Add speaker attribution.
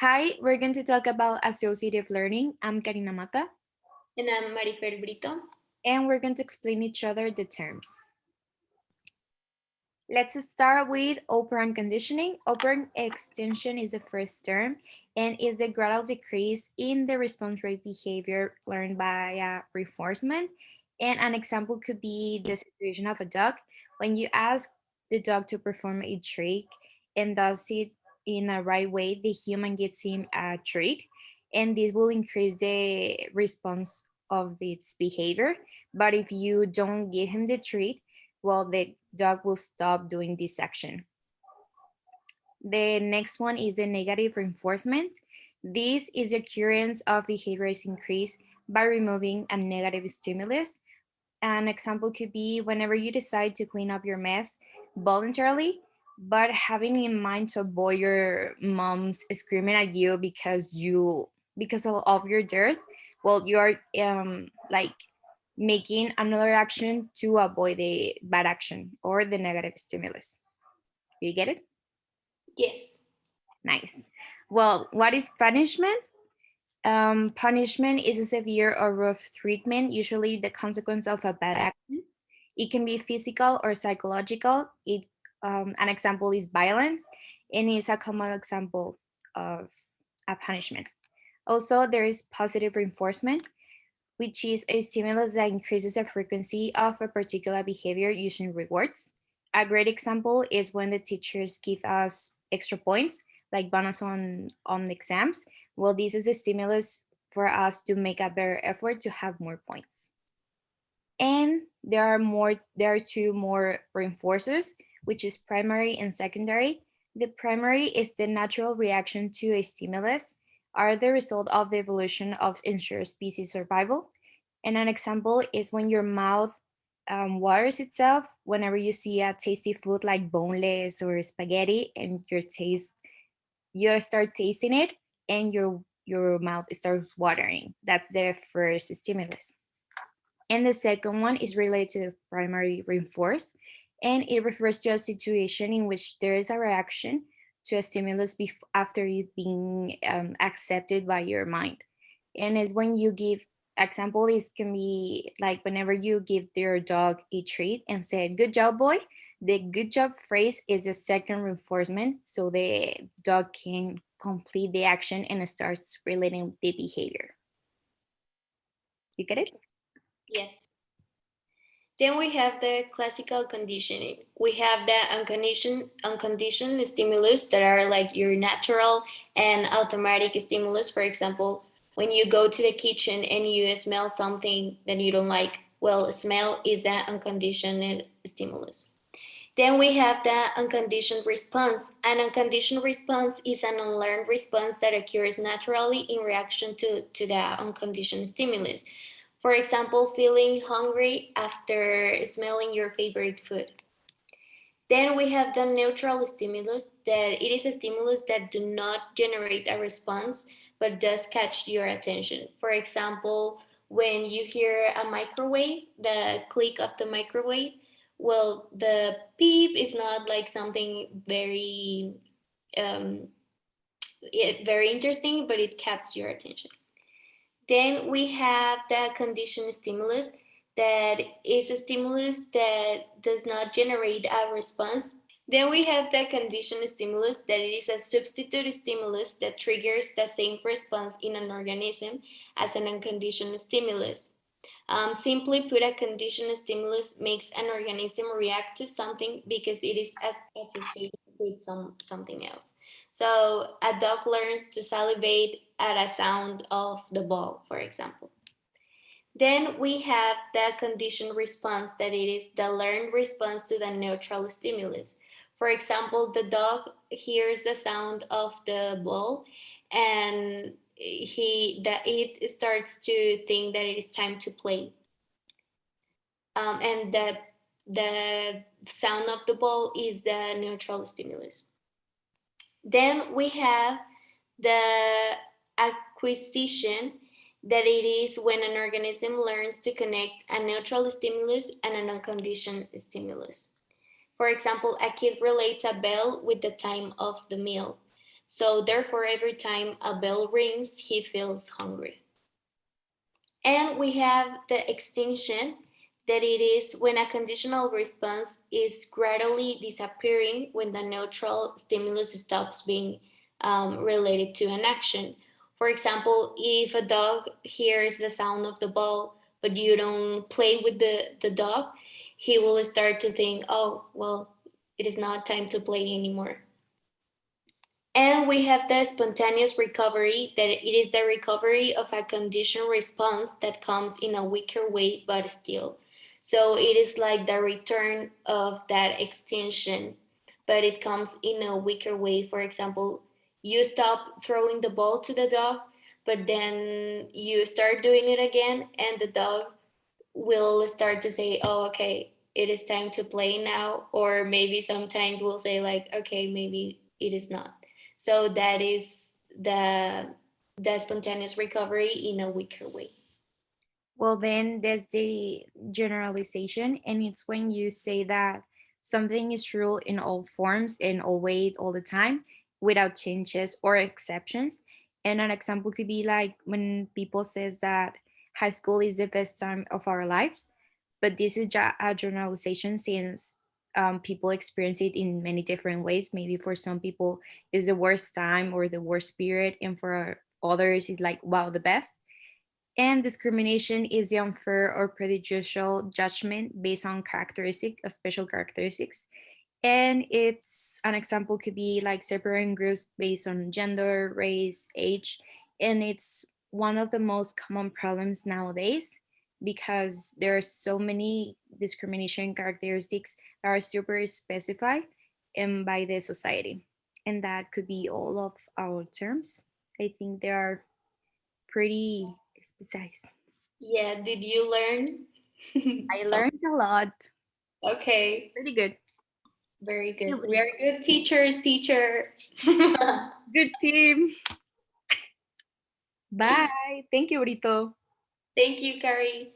Speaker 1: Hi, we're going to talk about associative learning. I'm Karina Mata,
Speaker 2: And I'm Marifer Brito.
Speaker 1: and we're going to explain each other the terms. Let's start with operant conditioning. Operant extension is the first term and is the gradual decrease in the response rate behavior learned by reinforcement. And an example could be the situation of a dog. When you ask the dog to perform a trick and does it in a right way, the human gives him a treat, and this will increase the response of its behavior. But if you don't give him the treat, well, the dog will stop doing this action. The next one is the negative reinforcement. This is the occurrence of behavior is increased by removing a negative stimulus. An example could be whenever you decide to clean up your mess voluntarily, but having in mind to avoid your mom's screaming at you because of your dirt. Well, you are like making another action to avoid the bad action or the negative stimulus. You get it?
Speaker 2: Yes.
Speaker 1: Nice. Well, what is punishment? Punishment is a severe or rough treatment, usually the consequence of a bad action. It can be physical or psychological. An example is violence, and it's a common example of a punishment. Also, there is positive reinforcement, which is a stimulus that increases the frequency of a particular behavior using rewards. A great example is when the teachers give us extra points, like bonus on exams. Well, this is the stimulus for us to make a better effort to have more points. And there are two more reinforcers, which is primary and secondary. The primary is the natural reaction to a stimulus, are the result of the evolution of ensure species survival. And an example is when your mouth waters itself whenever you see a tasty food like boneless or spaghetti, and you start tasting it, and your mouth starts watering. That's the first stimulus. And the second one is related to the primary reinforce, and it refers to a situation in which there is a reaction to a stimulus after it being accepted by your mind. And it's when you give example, it can be like whenever you give your dog a treat and say, "Good job, boy." The "good job" phrase is the second reinforcement, so the dog can complete the action and starts relating the behavior. You get it?
Speaker 2: Yes. Then we have the classical conditioning. We have the unconditioned stimulus that are like your natural and automatic stimulus. For example, when you go to the kitchen and you smell something that you don't like, well, smell is that unconditioned stimulus. Then we have the unconditioned response. An unconditioned response is an unlearned response that occurs naturally in reaction to the unconditioned stimulus. For example, feeling hungry after smelling your favorite food. Then we have the neutral stimulus, that it is a stimulus that do not generate a response but does catch your attention. For example, when you hear a microwave, the click of the microwave, well, the beep is not like something um, very interesting, but it captures your attention. Then we have the conditioned stimulus, that is a stimulus that does not generate a response. Then we have the conditioned stimulus, that it is a substitute stimulus that triggers the same response in an organism as an unconditioned stimulus. Simply put, a conditioned stimulus makes an organism react to something because it is associated with something else. So a dog learns to salivate at a sound of the ball, for example. Then we have the conditioned response, that it is the learned response to the neutral stimulus. For example, the dog hears the sound of the ball, and it starts to think that it is time to play. And the sound of the ball is the neutral stimulus. Then we have the acquisition, that it is when an organism learns to connect a neutral stimulus and an unconditioned stimulus. For example, a kid relates a bell with the time of the meal. So therefore, every time a bell rings, he feels hungry. And we have the extinction, that it is when a conditional response is gradually disappearing when the neutral stimulus stops being related to an action. For example, if a dog hears the sound of the ball, but you don't play with the dog, he will start to think, oh, well, it is not time to play anymore. And we have the spontaneous recovery, that it is the recovery of a conditioned response that comes in a weaker way, but still. So it is like the return of that extinction, but it comes in a weaker way. For example, you stop throwing the ball to the dog, but then you start doing it again, and the dog will start to say, oh, okay, it is time to play now. Or maybe sometimes we'll say, like, okay, maybe it is not. So that is the spontaneous recovery in a weaker way.
Speaker 1: Well, then there's the generalization, and it's when you say that something is true in all forms, in all ways, all the time, without changes or exceptions. And an example could be like when people says that high school is the best time of our lives, but this is a generalization since people experience it in many different ways. Maybe for some people is the worst time or the worst period, and for others it's like wow the best. And discrimination is the unfair or prejudicial judgment based on special characteristics. And it's an example could be like separating groups based on gender, race, age. And it's one of the most common problems nowadays because there are so many discrimination characteristics that are super specified by the society. And that could be all of our terms. I think they are pretty precise.
Speaker 2: Yeah, did you learn
Speaker 1: I
Speaker 2: some?
Speaker 1: learned a lot.
Speaker 2: Okay,
Speaker 1: Pretty good.
Speaker 2: very
Speaker 1: Thank you,
Speaker 2: good. We are
Speaker 1: Brito.
Speaker 2: good teachers, teacher.
Speaker 1: Good team. Bye. Thank you, Brito.
Speaker 2: Thank you, Carrie.